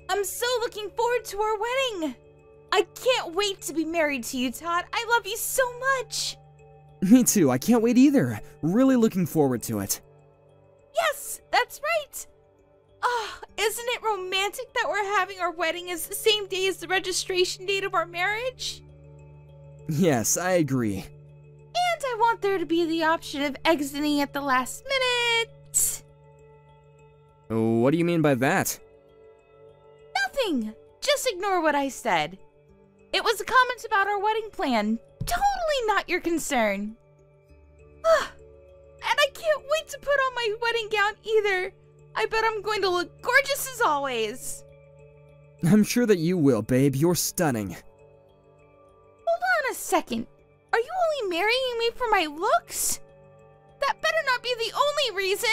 I'm so looking forward to our wedding. I can't wait to be married to you, Todd. I love you so much. Me too, I can't wait either. Really looking forward to it. Yes, that's right. Oh, isn't it romantic that we're having our wedding as the same day as the registration date of our marriage? Yes, I agree. And I want there to be the option of exiting at the last minute. What do you mean by that? Nothing. Just ignore what I said. It was a comment about our wedding plan. Totally not your concern. And I can't wait to put on my wedding gown either. I bet I'm going to look gorgeous as always. I'm sure that you will, babe. You're stunning. Hold on a second. Are you only marrying me for my looks? That better not be the only reason.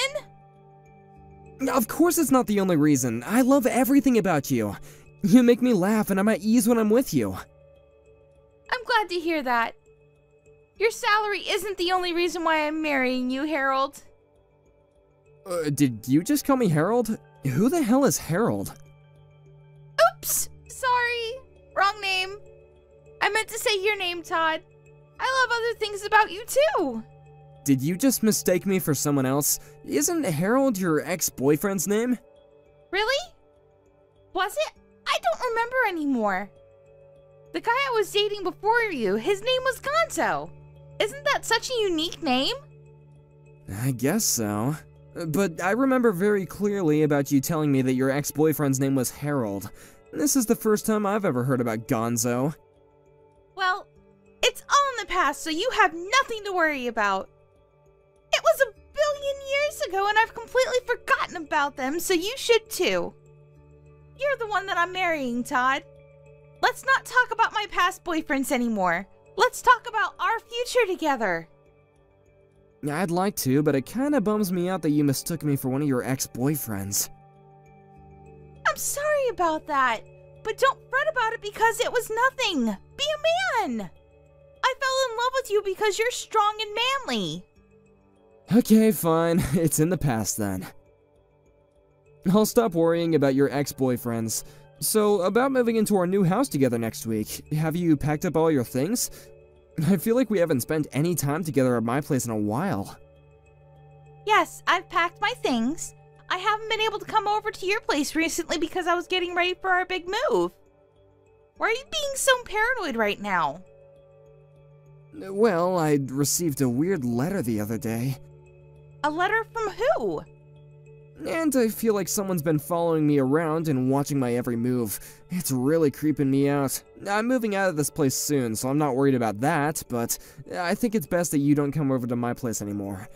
Of course it's not the only reason. I love everything about you. You make me laugh and I'm at ease when I'm with you. I'm glad to hear that. Your salary isn't the only reason why I'm marrying you, Harold. Did you just call me Harold? Who the hell is Harold? Oops! Sorry. Wrong name. I meant to say your name, Todd. I love other things about you, too. Did you just mistake me for someone else? Isn't Harold your ex-boyfriend's name? Really? Was it? I don't remember anymore. The guy I was dating before you, his name was Gonzo. Isn't that such a unique name? I guess so. But I remember very clearly about you telling me that your ex-boyfriend's name was Harold. This is the first time I've ever heard about Gonzo. Well, it's all in the past, so you have nothing to worry about. It was a billion years ago, and I've completely forgotten about them, so you should too. You're the one that I'm marrying, Todd. Let's not talk about my past boyfriends anymore. Let's talk about our future together. I'd like to, but it kinda bums me out that you mistook me for one of your ex-boyfriends. I'm sorry about that, but don't fret about it because it was nothing. Be a man. I fell in love with you because you're strong and manly. Okay, fine. It's in the past then. I'll stop worrying about your ex-boyfriends. So, about moving into our new house together next week, have you packed up all your things? I feel like we haven't spent any time together at my place in a while. Yes, I've packed my things. I haven't been able to come over to your place recently because I was getting ready for our big move. Why are you being so paranoid right now? Well, I received a weird letter the other day. A letter from who? And I feel like someone's been following me around and watching my every move. It's really creeping me out. I'm moving out of this place soon, so I'm not worried about that, but I think it's best that you don't come over to my place anymore.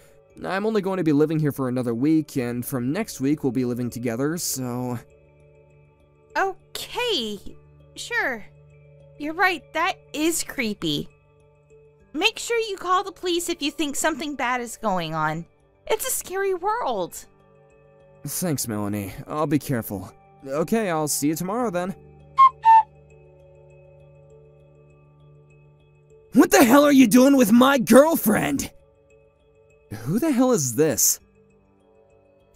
I'm only going to be living here for another week, and from next week we'll be living together, so... Okay, sure. You're right, that is creepy. Make sure you call the police if you think something bad is going on. It's a scary world. Thanks, Melanie. I'll be careful. Okay, I'll see you tomorrow then. What the hell are you doing with my girlfriend? Who the hell is this?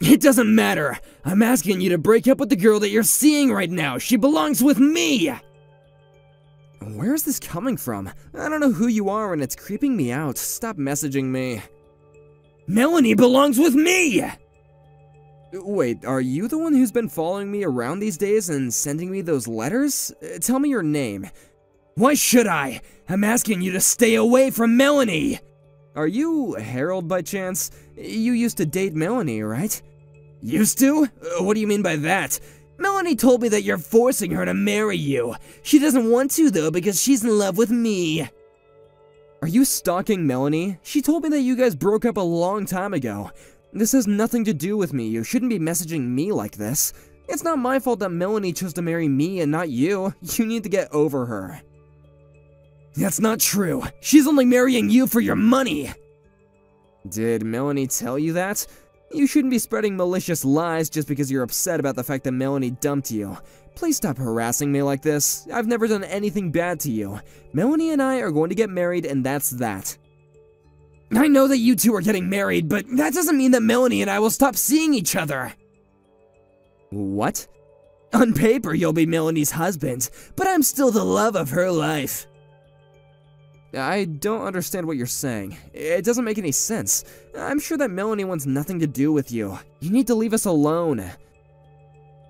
It doesn't matter. I'm asking you to break up with the girl that you're seeing right now. She belongs with me. Where is this coming from? I don't know who you are and it's creeping me out. Stop messaging me. Melanie belongs with me! Wait, are you the one who's been following me around these days and sending me those letters? Tell me your name. Why should I? I'm asking you to stay away from Melanie! Are you Harold by chance? You used to date Melanie, right? Used to? What do you mean by that? Melanie told me that you're forcing her to marry you. She doesn't want to though because she's in love with me. Are you stalking Melanie? She told me that you guys broke up a long time ago. This has nothing to do with me. You shouldn't be messaging me like this. It's not my fault that Melanie chose to marry me and not you. You need to get over her. That's not true. She's only marrying you for your money. Did Melanie tell you that? You shouldn't be spreading malicious lies just because you're upset about the fact that Melanie dumped you. Please stop harassing me like this. I've never done anything bad to you. Melanie and I are going to get married and that's that. I know that you two are getting married, but that doesn't mean that Melanie and I will stop seeing each other. What? On paper, you'll be Melanie's husband, but I'm still the love of her life. I don't understand what you're saying. It doesn't make any sense. I'm sure that Melanie wants nothing to do with you. You need to leave us alone.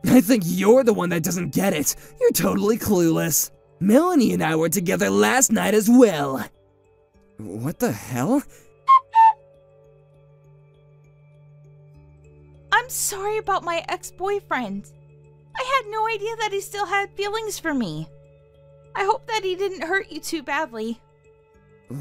I think you're the one that doesn't get it. You're totally clueless. Melanie and I were together last night as well. What the hell? I'm sorry about my ex-boyfriend. I had no idea that he still had feelings for me. I hope that he didn't hurt you too badly.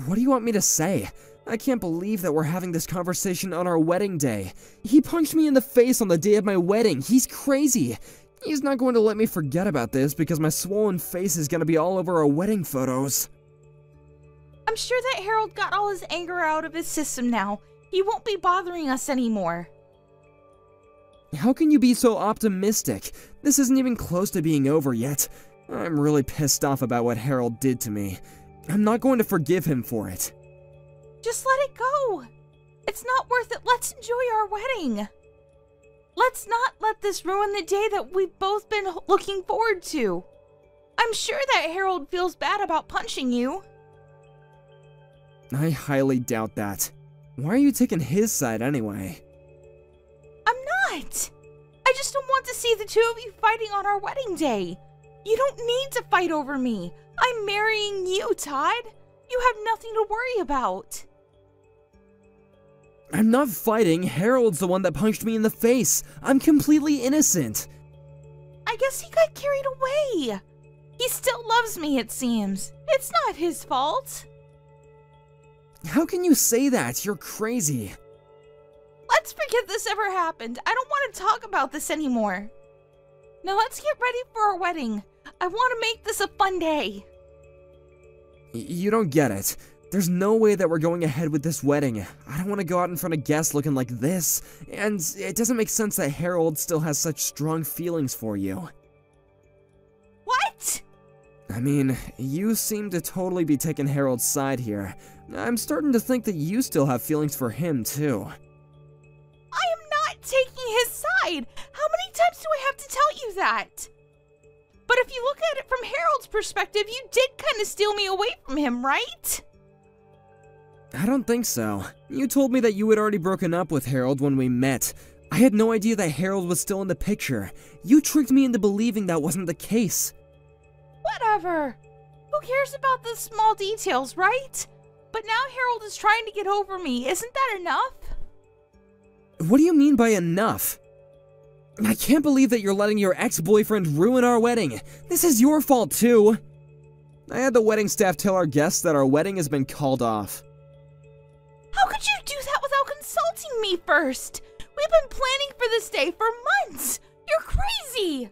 What do you want me to say? I can't believe that we're having this conversation on our wedding day. He punched me in the face on the day of my wedding. He's crazy. He's not going to let me forget about this because my swollen face is going to be all over our wedding photos. I'm sure that Harold got all his anger out of his system now. He won't be bothering us anymore. How can you be so optimistic? This isn't even close to being over yet. I'm really pissed off about what Harold did to me. I'm not going to forgive him for it. Just let it go. It's not worth it. Let's enjoy our wedding. Let's not let this ruin the day that we've both been looking forward to. I'm sure that Harold feels bad about punching you. I highly doubt that. Why are you taking his side anyway? I'm not. I just don't want to see the two of you fighting on our wedding day. You don't need to fight over me. I'm marrying you, Todd. You have nothing to worry about. I'm not fighting. Harold's the one that punched me in the face. I'm completely innocent. I guess he got carried away. He still loves me, it seems. It's not his fault. How can you say that? You're crazy. Let's forget this ever happened. I don't want to talk about this anymore. Now let's get ready for our wedding. I want to make this a fun day. You don't get it. There's no way that we're going ahead with this wedding. I don't want to go out in front of guests looking like this. And it doesn't make sense that Harold still has such strong feelings for you. What? I mean, you seem to totally be taking Harold's side here. I'm starting to think that you still have feelings for him, too. I am not taking his side. How many times do I have to tell you that? But if you look at it from Harold's perspective, you did kind of steal me away from him, right? I don't think so. You told me that you had already broken up with Harold when we met. I had no idea that Harold was still in the picture. You tricked me into believing that wasn't the case. Whatever. Who cares about the small details, right? But now Harold is trying to get over me. Isn't that enough? What do you mean by enough? I can't believe that you're letting your ex-boyfriend ruin our wedding. This is your fault, too. I had the wedding staff tell our guests that our wedding has been called off. How could you do that without consulting me first? We've been planning for this day for months. You're crazy.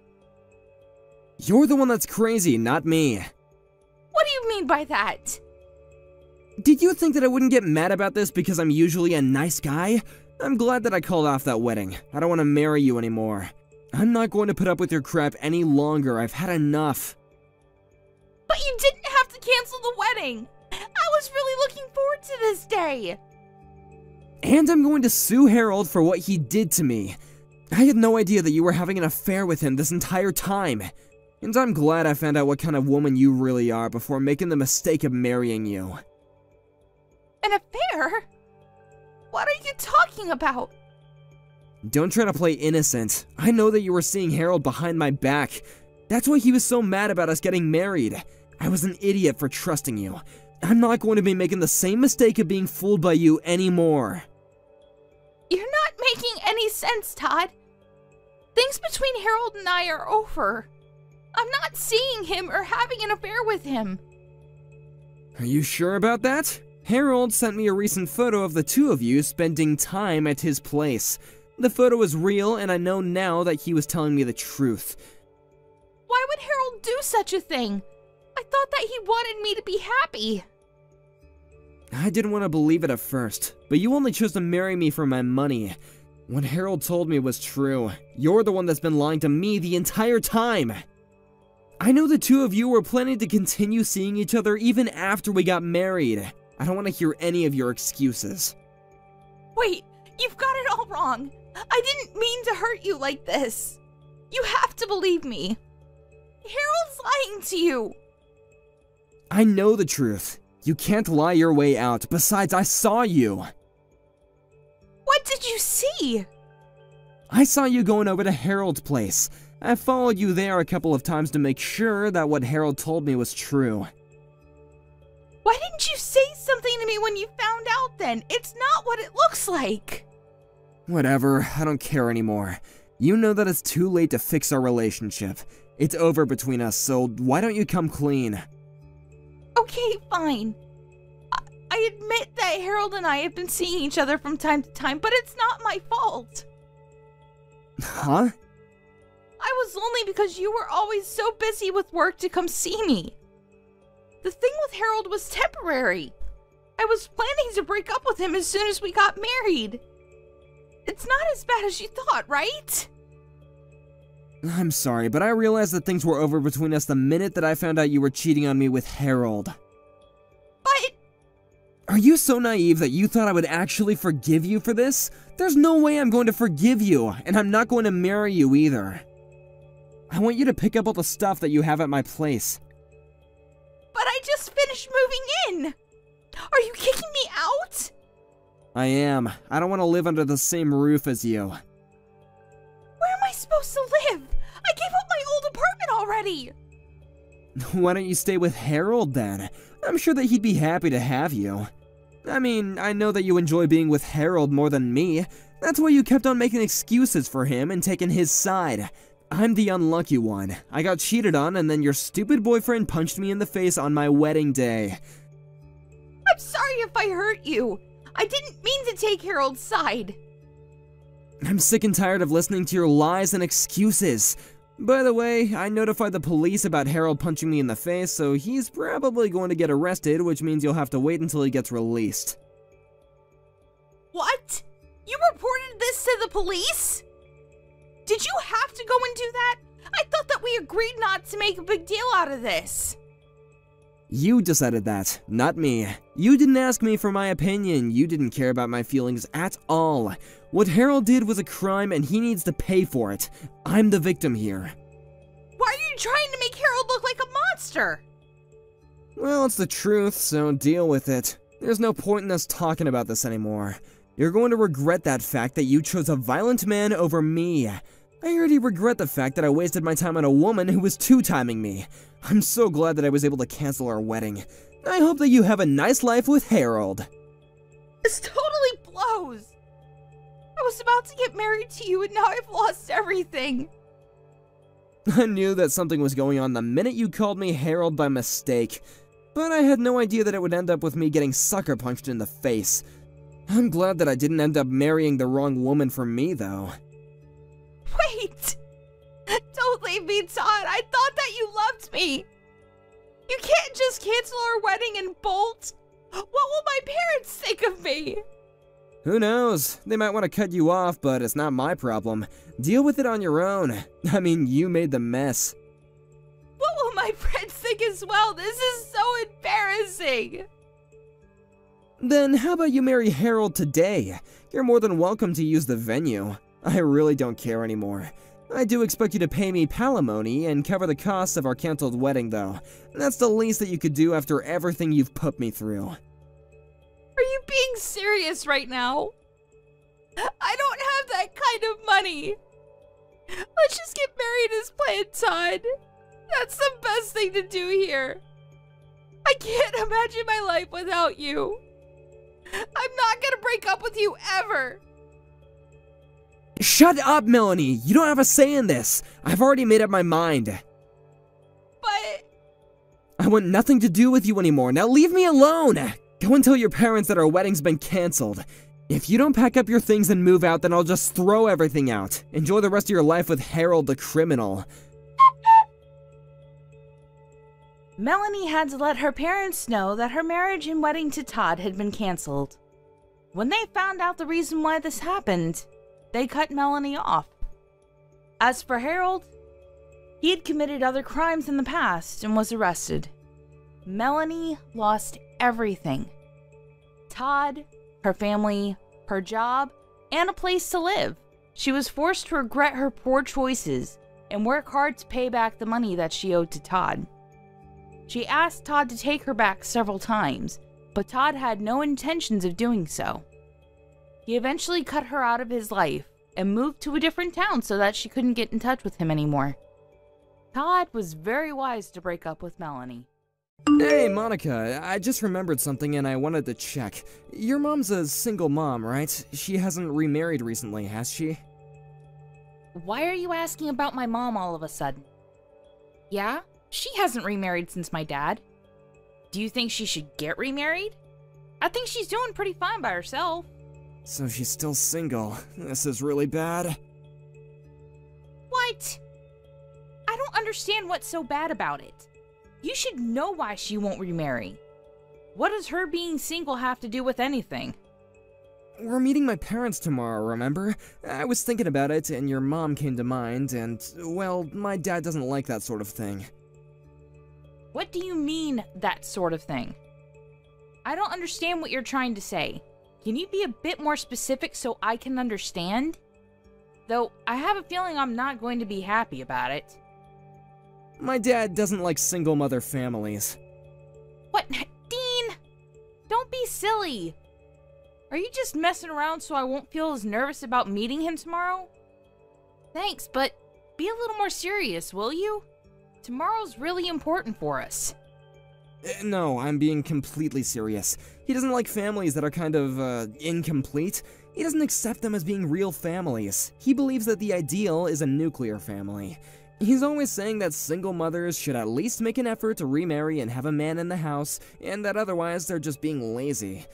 You're the one that's crazy, not me. What do you mean by that? Did you think that I wouldn't get mad about this because I'm usually a nice guy? I'm glad that I called off that wedding. I don't want to marry you anymore. I'm not going to put up with your crap any longer. I've had enough. But you didn't have to cancel the wedding. I was really looking forward to this day. And I'm going to sue Harold for what he did to me. I had no idea that you were having an affair with him this entire time. And I'm glad I found out what kind of woman you really are before making the mistake of marrying you. An affair? What are you talking about? Don't try to play innocent. I know that you were seeing Harold behind my back. That's why he was so mad about us getting married. I was an idiot for trusting you. I'm not going to be making the same mistake of being fooled by you anymore. You're not making any sense, Todd. Things between Harold and I are over. I'm not seeing him or having an affair with him. Are you sure about that? Harold sent me a recent photo of the two of you spending time at his place. The photo is real, and I know now that he was telling me the truth. Why would Harold do such a thing? I thought that he wanted me to be happy. I didn't want to believe it at first, but you only chose to marry me for my money. What Harold told me was true. You're the one that's been lying to me the entire time. I know the two of you were planning to continue seeing each other even after we got married. I don't want to hear any of your excuses. Wait, you've got it all wrong. I didn't mean to hurt you like this. You have to believe me. Harold's lying to you. I know the truth. You can't lie your way out. Besides, I saw you. What did you see? I saw you going over to Harold's place. I followed you there a couple of times to make sure that what Harold told me was true. Why didn't you say something to me when you found out then? It's not what it looks like. Whatever, I don't care anymore. You know that it's too late to fix our relationship. It's over between us, so why don't you come clean? Okay, fine. I admit that Harold and I have been seeing each other from time to time, but it's not my fault. Huh? I was lonely because you were always so busy with work to come see me. The thing with Harold was temporary. I was planning to break up with him as soon as we got married. It's not as bad as you thought, right? I'm sorry, but I realized that things were over between us the minute that I found out you were cheating on me with Harold. But... Are you so naive that you thought I would actually forgive you for this? There's no way I'm going to forgive you, and I'm not going to marry you either. I want you to pick up all the stuff that you have at my place. But I just finished moving in! Are you kicking me out? I am. I don't want to live under the same roof as you. Where am I supposed to live? I gave up my old apartment already! Why don't you stay with Harold then? I'm sure that he'd be happy to have you. I mean, I know that you enjoy being with Harold more than me. That's why you kept on making excuses for him and taking his side. I'm the unlucky one. I got cheated on and then your stupid boyfriend punched me in the face on my wedding day. I'm sorry if I hurt you. I didn't mean to take Harold's side. I'm sick and tired of listening to your lies and excuses. By the way, I notified the police about Harold punching me in the face, so he's probably going to get arrested, which means you'll have to wait until he gets released. What? You reported this to the police? Did you have to go and do that? I thought that we agreed not to make a big deal out of this. You decided that, not me. You didn't ask me for my opinion. You didn't care about my feelings at all. What Harold did was a crime and he needs to pay for it. I'm the victim here. Why are you trying to make Harold look like a monster? Well, it's the truth, so deal with it. There's no point in us talking about this anymore. You're going to regret that fact that you chose a violent man over me. I already regret the fact that I wasted my time on a woman who was two-timing me. I'm so glad that I was able to cancel our wedding. I hope that you have a nice life with Harold. This totally blows. I was about to get married to you and now I've lost everything. I knew that something was going on the minute you called me Harold by mistake, but I had no idea that it would end up with me getting sucker punched in the face. I'm glad that I didn't end up marrying the wrong woman for me, though. Wait! Don't leave me, Todd. I thought that you loved me. You can't just cancel our wedding and bolt. What will my parents think of me? Who knows? They might want to cut you off, but it's not my problem. Deal with it on your own. I mean, you made the mess. What will my friends think as well? This is so embarrassing. Then how about you marry Harold today? You're more than welcome to use the venue. I really don't care anymore. I do expect you to pay me palimony and cover the costs of our canceled wedding, though. That's the least that you could do after everything you've put me through. Are you being serious right now? I don't have that kind of money. Let's just get married as planned, Todd. That's the best thing to do here. I can't imagine my life without you. I'm not gonna break up with you ever. Shut up, Melanie! You don't have a say in this! I've already made up my mind. But... I want nothing to do with you anymore. Now leave me alone! Go and tell your parents that our wedding's been canceled. If you don't pack up your things and move out, then I'll just throw everything out. Enjoy the rest of your life with Harold the criminal. Melanie had to let her parents know that her marriage and wedding to Todd had been canceled. When they found out the reason why this happened, they cut Melanie off. As for Harold, he had committed other crimes in the past and was arrested. Melanie lost everything. Todd, her family, her job, and a place to live. She was forced to regret her poor choices and work hard to pay back the money that she owed to Todd. She asked Todd to take her back several times, but Todd had no intentions of doing so. He eventually cut her out of his life and moved to a different town so that she couldn't get in touch with him anymore. Todd was very wise to break up with Melanie. Hey, Monica, I just remembered something and I wanted to check. Your mom's a single mom, right? She hasn't remarried recently, has she? Why are you asking about my mom all of a sudden? Yeah, she hasn't remarried since my dad. Do you think she should get remarried? I think she's doing pretty fine by herself. So she's still single. This is really bad. What? I don't understand what's so bad about it. You should know why she won't remarry. What does her being single have to do with anything? We're meeting my parents tomorrow, remember? I was thinking about it, and your mom came to mind, and, well, my dad doesn't like that sort of thing. What do you mean, that sort of thing? I don't understand what you're trying to say. Can you be a bit more specific so I can understand? Though, I have a feeling I'm not going to be happy about it. My dad doesn't like single mother families. What? Dean! Don't be silly! Are you just messing around so I won't feel as nervous about meeting him tomorrow? Thanks, but be a little more serious, will you? Tomorrow's really important for us. No, I'm being completely serious. He doesn't like families that are kind of, incomplete. He doesn't accept them as being real families. He believes that the ideal is a nuclear family. He's always saying that single mothers should at least make an effort to remarry and have a man in the house, and that otherwise they're just being lazy.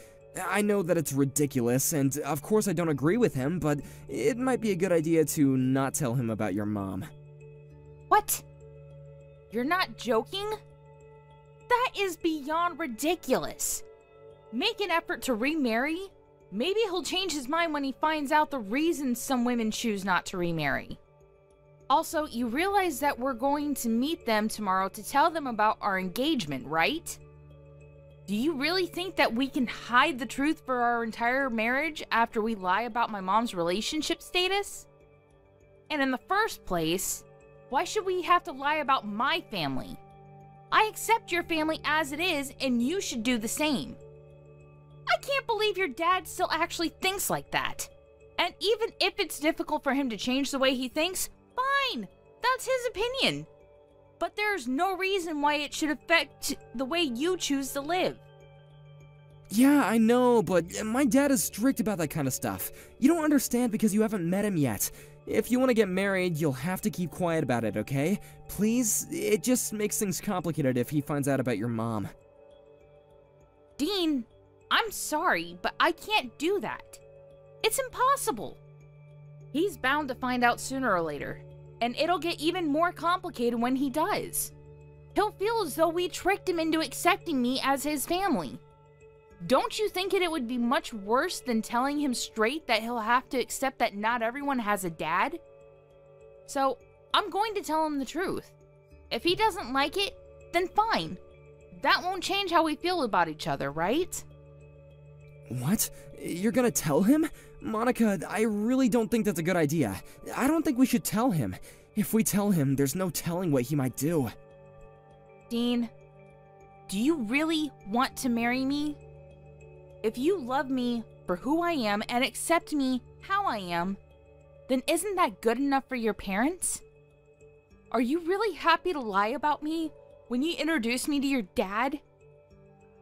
I know that it's ridiculous, and of course I don't agree with him, but it might be a good idea to not tell him about your mom. What? You're not joking? That is beyond ridiculous. Make an effort to remarry? Maybe he'll change his mind when he finds out the reasons some women choose not to remarry. Also, you realize that we're going to meet them tomorrow to tell them about our engagement, right? Do you really think that we can hide the truth for our entire marriage after we lie about my mom's relationship status? And in the first place, why should we have to lie about my family? I accept your family as it is, and you should do the same. I can't believe your dad still actually thinks like that. And even if it's difficult for him to change the way he thinks, fine, that's his opinion. But there's no reason why it should affect the way you choose to live. Yeah, I know, but my dad is strict about that kind of stuff. You don't understand because you haven't met him yet. If you want to get married, you'll have to keep quiet about it, okay? Please? It just makes things complicated if he finds out about your mom. Dean, I'm sorry, but I can't do that. It's impossible. He's bound to find out sooner or later, and it'll get even more complicated when he does. He'll feel as though we tricked him into accepting me as his family. Don't you think it would be much worse than telling him straight that he'll have to accept that not everyone has a dad? So, I'm going to tell him the truth. If he doesn't like it, then fine. That won't change how we feel about each other, right? What? You're gonna tell him? Monica, I really don't think that's a good idea. I don't think we should tell him. If we tell him, there's no telling what he might do. Dean, do you really want to marry me? If you love me for who I am and accept me how I am, then isn't that good enough for your parents? Are you really happy to lie about me when you introduce me to your dad?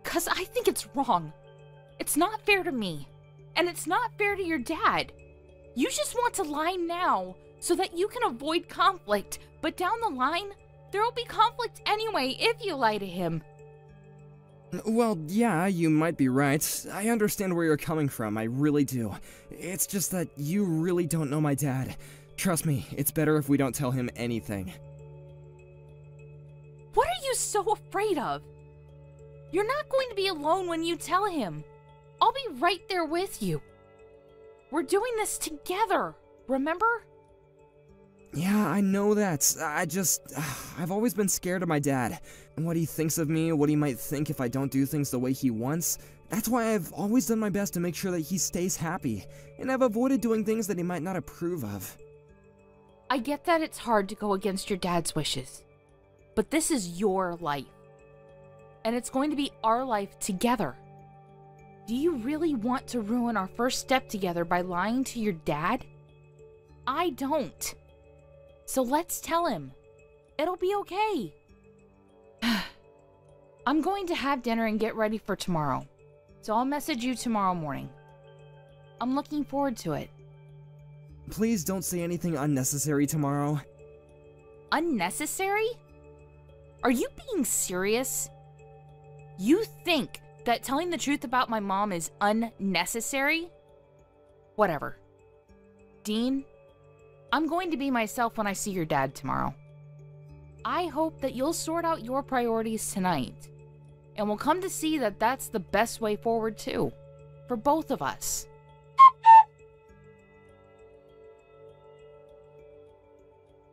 'Cause I think it's wrong. It's not fair to me, and it's not fair to your dad. You just want to lie now so that you can avoid conflict, but down the line, there will be conflict anyway if you lie to him. Well, yeah, you might be right. I understand where you're coming from, I really do. It's just that you really don't know my dad. Trust me, it's better if we don't tell him anything. What are you so afraid of? You're not going to be alone when you tell him. I'll be right there with you. We're doing this together, remember? Yeah, I know that. I've always been scared of my dad. And what he thinks of me, what he might think if I don't do things the way he wants. That's why I've always done my best to make sure that he stays happy. And I've avoided doing things that he might not approve of. I get that it's hard to go against your dad's wishes, but this is your life. And it's going to be our life together. Do you really want to ruin our first step together by lying to your dad? I don't. So let's tell him. It'll be okay. I'm going to have dinner and get ready for tomorrow. So I'll message you tomorrow morning. I'm looking forward to it. Please don't say anything unnecessary tomorrow. Unnecessary? Are you being serious? You think that telling the truth about my mom is unnecessary? Whatever. Dean, I'm going to be myself when I see your dad tomorrow. I hope that you'll sort out your priorities tonight, and we'll come to see that that's the best way forward too, for both of us.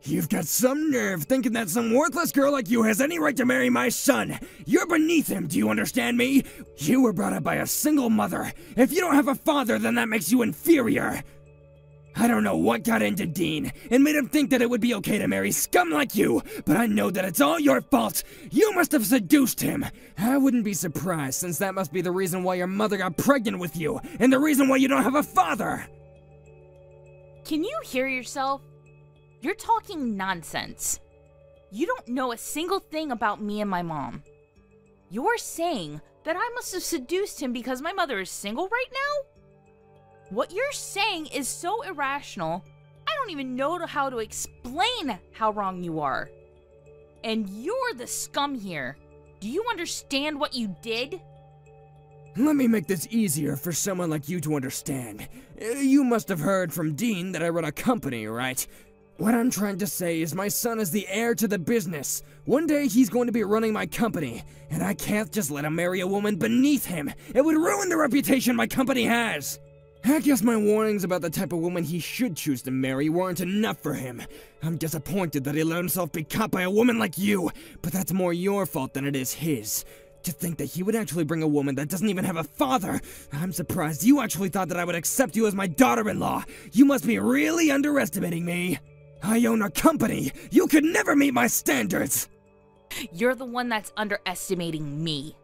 You've got some nerve thinking that some worthless girl like you has any right to marry my son. You're beneath him, do you understand me? You were brought up by a single mother. If you don't have a father, then that makes you inferior. I don't know what got into Dean and made him think that it would be okay to marry scum like you, but I know that it's all your fault. You must have seduced him. I wouldn't be surprised, since that must be the reason why your mother got pregnant with you, and the reason why you don't have a father. Can you hear yourself? You're talking nonsense. You don't know a single thing about me and my mom. You're saying that I must have seduced him because my mother is single right now? What you're saying is so irrational, I don't even know how to explain how wrong you are. And you're the scum here. Do you understand what you did? Let me make this easier for someone like you to understand. You must have heard from Dean that I run a company, right? What I'm trying to say is my son is the heir to the business. One day he's going to be running my company, and I can't just let him marry a woman beneath him. It would ruin the reputation my company has. I guess my warnings about the type of woman he should choose to marry weren't enough for him. I'm disappointed that he let himself be caught by a woman like you, but that's more your fault than it is his. To think that he would actually bring a woman that doesn't even have a father. I'm surprised you actually thought that I would accept you as my daughter-in-law. You must be really underestimating me. I own a company. You could never meet my standards. You're the one that's underestimating me.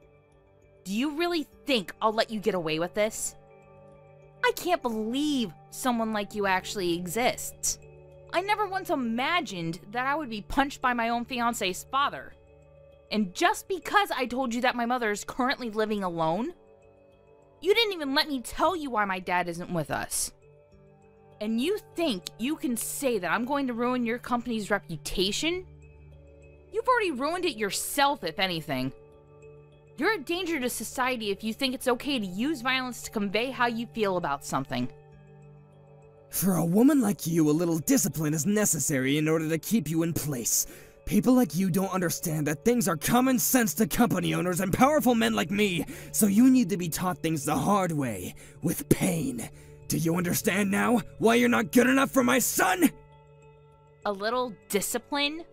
Do you really think I'll let you get away with this? I can't believe someone like you actually exists. I never once imagined that I would be punched by my own fiancé's father. And just because I told you that my mother is currently living alone, you didn't even let me tell you why my dad isn't with us. And you think you can say that I'm going to ruin your company's reputation? You've already ruined it yourself, if anything. You're a danger to society if you think it's okay to use violence to convey how you feel about something. For a woman like you, a little discipline is necessary in order to keep you in place. People like you don't understand that things are common sense to company owners and powerful men like me, so you need to be taught things the hard way, with pain. Do you understand now why you're not good enough for my son? A little discipline?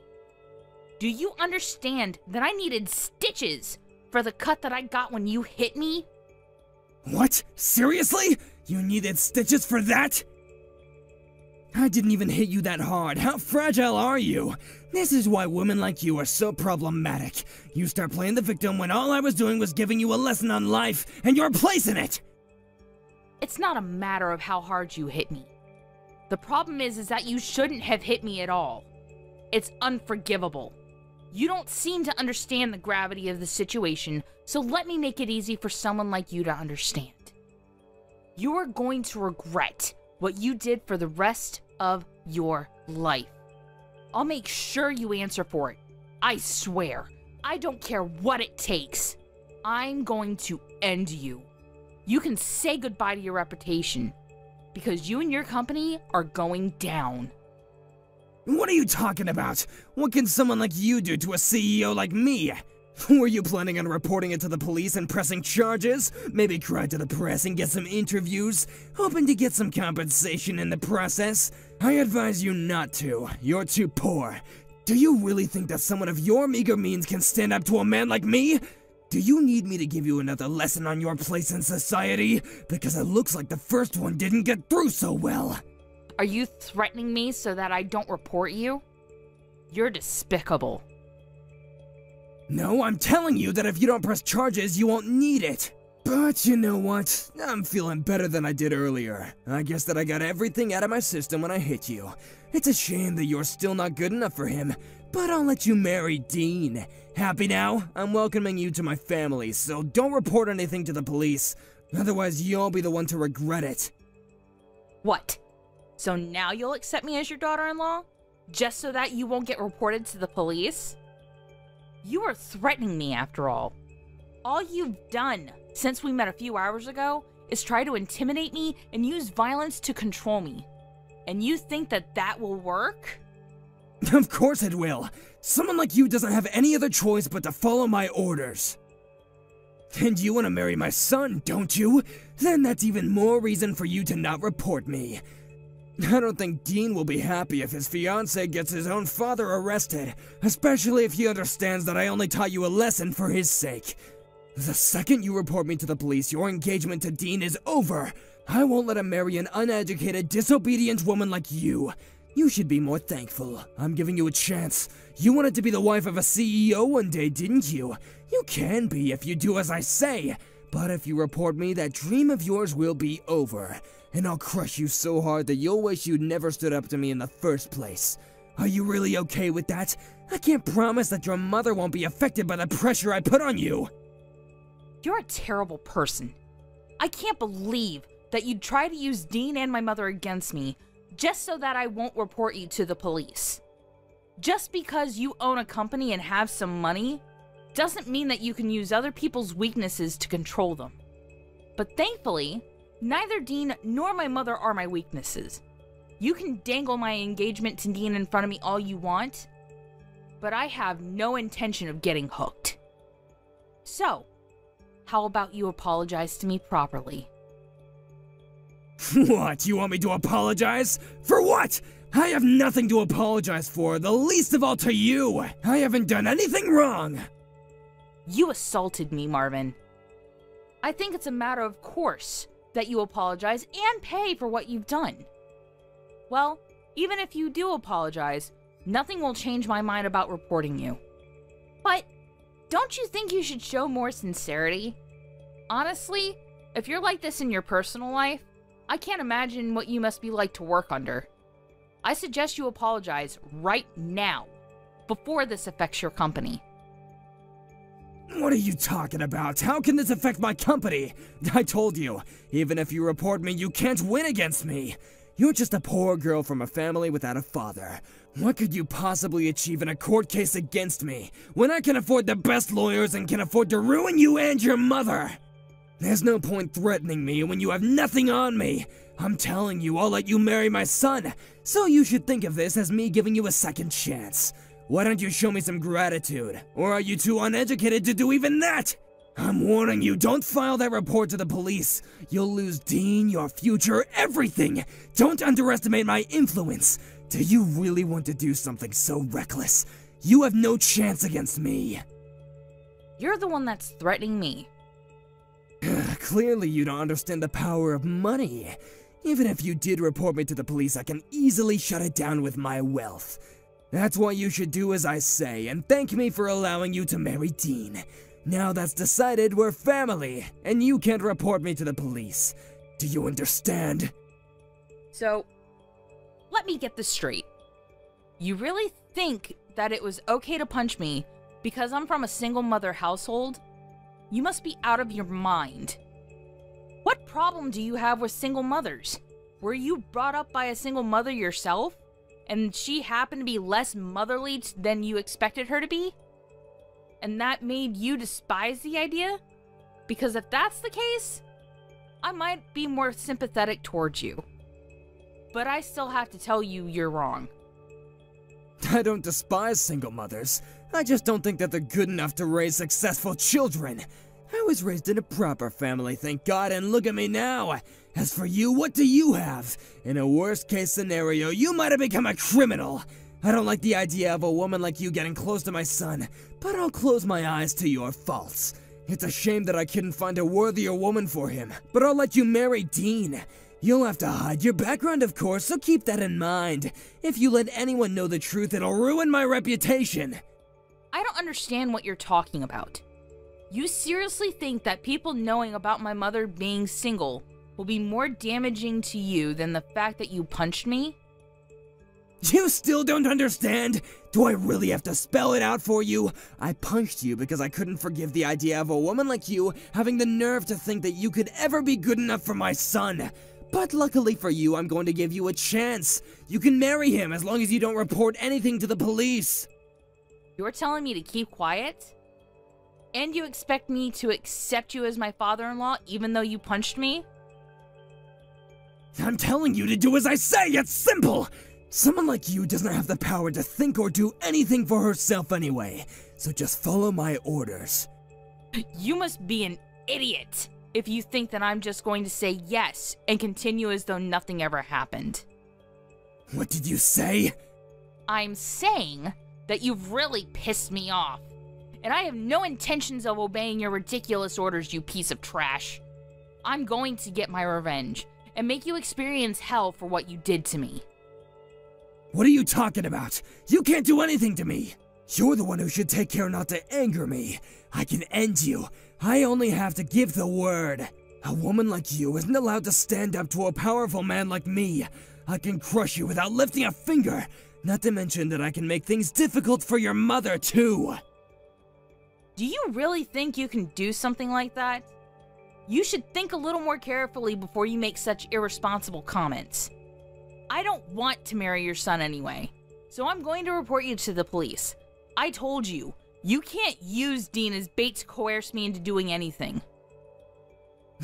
Do you understand that I needed stitches for the cut that I got when you hit me? What? Seriously? You needed stitches for that? I didn't even hit you that hard. How fragile are you? This is why women like you are so problematic. You start playing the victim when all I was doing was giving you a lesson on life, and your place in it! It's not a matter of how hard you hit me. The problem is that you shouldn't have hit me at all. It's unforgivable. You don't seem to understand the gravity of the situation, so let me make it easy for someone like you to understand. You are going to regret what you did for the rest of your life. I'll make sure you answer for it. I swear. I don't care what it takes. I'm going to end you. You can say goodbye to your reputation, because you and your company are going down. What are you talking about? What can someone like you do to a CEO like me? Were you planning on reporting it to the police and pressing charges? Maybe cry to the press and get some interviews? Hoping to get some compensation in the process? I advise you not to. You're too poor. Do you really think that someone of your meager means can stand up to a man like me? Do you need me to give you another lesson on your place in society? Because it looks like the first one didn't get through so well. Are you threatening me so that I don't report you? You're despicable. No, I'm telling you that if you don't press charges, you won't need it. But you know what? I'm feeling better than I did earlier. I guess that I got everything out of my system when I hit you. It's a shame that you're still not good enough for him, but I'll let you marry Dean. Happy now? I'm welcoming you to my family, so don't report anything to the police. Otherwise, you'll be the one to regret it. What? So now you'll accept me as your daughter-in-law? Just so that you won't get reported to the police? You are threatening me, after all. All you've done since we met a few hours ago is try to intimidate me and use violence to control me. And you think that that will work? Of course it will. Someone like you doesn't have any other choice but to follow my orders. And you want to marry my son, don't you? Then that's even more reason for you to not report me. I don't think Dean will be happy if his fiancée gets his own father arrested, especially if he understands that I only taught you a lesson for his sake. The second you report me to the police, your engagement to Dean is over. I won't let him marry an uneducated, disobedient woman like you. You should be more thankful. I'm giving you a chance. You wanted to be the wife of a CEO one day, didn't you? You can be if you do as I say. But if you report me, that dream of yours will be over. And I'll crush you so hard that you'll wish you'd never stood up to me in the first place. Are you really okay with that? I can't promise that your mother won't be affected by the pressure I put on you. You're a terrible person. I can't believe that you'd try to use Dean and my mother against me just so that I won't report you to the police. Just because you own a company and have some money doesn't mean that you can use other people's weaknesses to control them. But thankfully, neither Dean nor my mother are my weaknesses. You can dangle my engagement to Dean in front of me all you want, but I have no intention of getting hooked. So, how about you apologize to me properly? What, you want me to apologize? For what? I have nothing to apologize for, the least of all to you. I haven't done anything wrong. You assaulted me, Marvin. I think it's a matter of course that you apologize and pay for what you've done. Well, even if you do apologize, nothing will change my mind about reporting you. But don't you think you should show more sincerity? Honestly, if you're like this in your personal life, I can't imagine what you must be like to work under. I suggest you apologize right now, before this affects your company. What are you talking about? How can this affect my company? I told you, even if you report me, you can't win against me. You're just a poor girl from a family without a father. What could you possibly achieve in a court case against me, when I can afford the best lawyers and can afford to ruin you and your mother? There's no point threatening me when you have nothing on me. I'm telling you, I'll let you marry my son, so you should think of this as me giving you a second chance. Why don't you show me some gratitude? Or are you too uneducated to do even that? I'm warning you, don't file that report to the police. You'll lose Dean, your future, everything. Don't underestimate my influence. Do you really want to do something so reckless? You have no chance against me. You're the one that's threatening me. Clearly you don't understand the power of money. Even if you did report me to the police, I can easily shut it down with my wealth. That's why you should do as I say, and thank me for allowing you to marry Dean. Now that's decided, we're family, and you can't report me to the police. Do you understand? So, let me get this straight. You really think that it was okay to punch me because I'm from a single mother household? You must be out of your mind. What problem do you have with single mothers? Were you brought up by a single mother yourself? And she happened to be less motherly than you expected her to be? And that made you despise the idea? Because if that's the case, I might be more sympathetic towards you. But I still have to tell you you're wrong. I don't despise single mothers. I just don't think that they're good enough to raise successful children. I was raised in a proper family, thank God, and look at me now. As for you, what do you have? In a worst-case scenario, you might have become a criminal. I don't like the idea of a woman like you getting close to my son, but I'll close my eyes to your faults. It's a shame that I couldn't find a worthier woman for him, but I'll let you marry Dean. You'll have to hide your background, of course, so keep that in mind. If you let anyone know the truth, it'll ruin my reputation. I don't understand what you're talking about. You seriously think that people knowing about my mother being single will be more damaging to you than the fact that you punched me? You still don't understand? Do I really have to spell it out for you? I punched you because I couldn't forgive the idea of a woman like you having the nerve to think that you could ever be good enough for my son. But luckily for you, I'm going to give you a chance. You can marry him as long as you don't report anything to the police. You're telling me to keep quiet? And you expect me to accept you as my father-in-law even though you punched me? I'm telling you to do as I say, it's simple! Someone like you doesn't have the power to think or do anything for herself anyway, so just follow my orders. You must be an idiot if you think that I'm just going to say yes and continue as though nothing ever happened. What did you say? I'm saying that you've really pissed me off, and I have no intentions of obeying your ridiculous orders, you piece of trash. I'm going to get my revenge and make you experience hell for what you did to me. What are you talking about? You can't do anything to me. You're the one who should take care not to anger me. I can end you. I only have to give the word. A woman like you isn't allowed to stand up to a powerful man like me. I can crush you without lifting a finger. Not to mention that I can make things difficult for your mother, too. Do you really think you can do something like that? You should think a little more carefully before you make such irresponsible comments. I don't want to marry your son anyway, so I'm going to report you to the police. I told you, you can't use Dean as bait to coerce me into doing anything.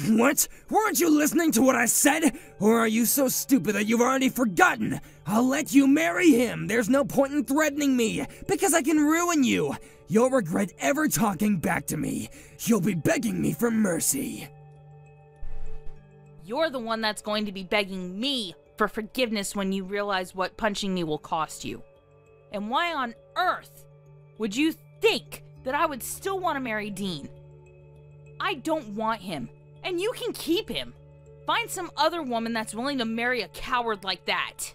What? Weren't you listening to what I said? Or are you so stupid that you've already forgotten? I'll let you marry him. There's no point in threatening me, because I can ruin you. You'll regret ever talking back to me. You'll be begging me for mercy. You're the one that's going to be begging me for forgiveness when you realize what punching me will cost you. And why on earth would you think that I would still want to marry Dean? I don't want him. And you can keep him. Find some other woman that's willing to marry a coward like that.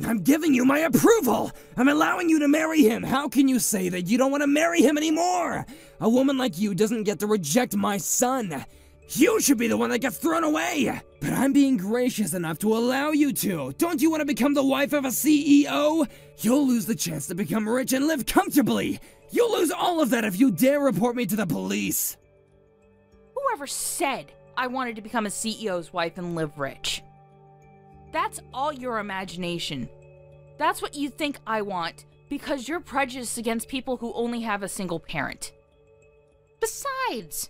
I'm giving you my approval! I'm allowing you to marry him! How can you say that you don't want to marry him anymore? A woman like you doesn't get to reject my son. You should be the one that gets thrown away! But I'm being gracious enough to allow you to. Don't you want to become the wife of a CEO? You'll lose the chance to become rich and live comfortably! You'll lose all of that if you dare report me to the police! Whoever said I wanted to become a CEO's wife and live rich? That's all your imagination. That's what you think I want because you're prejudiced against people who only have a single parent. Besides,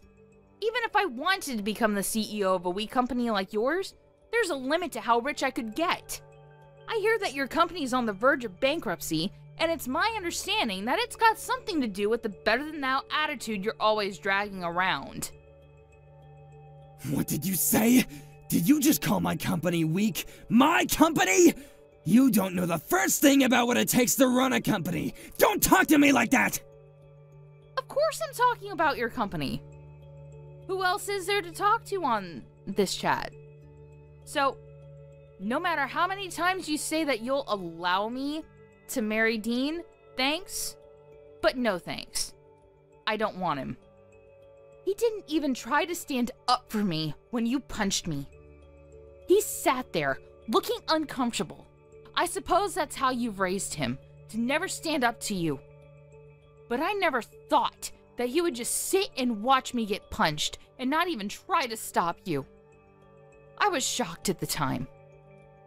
even if I wanted to become the CEO of a wee company like yours, there's a limit to how rich I could get. I hear that your company is on the verge of bankruptcy, and it's my understanding that it's got something to do with the better-than-thou attitude you're always dragging around. What did you say? Did you just call my company weak? My company? You don't know the first thing about what it takes to run a company. Don't talk to me like that! Of course I'm talking about your company. Who else is there to talk to on this chat? So, no matter how many times you say that you'll allow me to marry Dean, thanks, but no thanks. I don't want him. He didn't even try to stand up for me when you punched me. He sat there, looking uncomfortable. I suppose that's how you've raised him, to never stand up to you. But I never thought that he would just sit and watch me get punched and not even try to stop you. I was shocked at the time,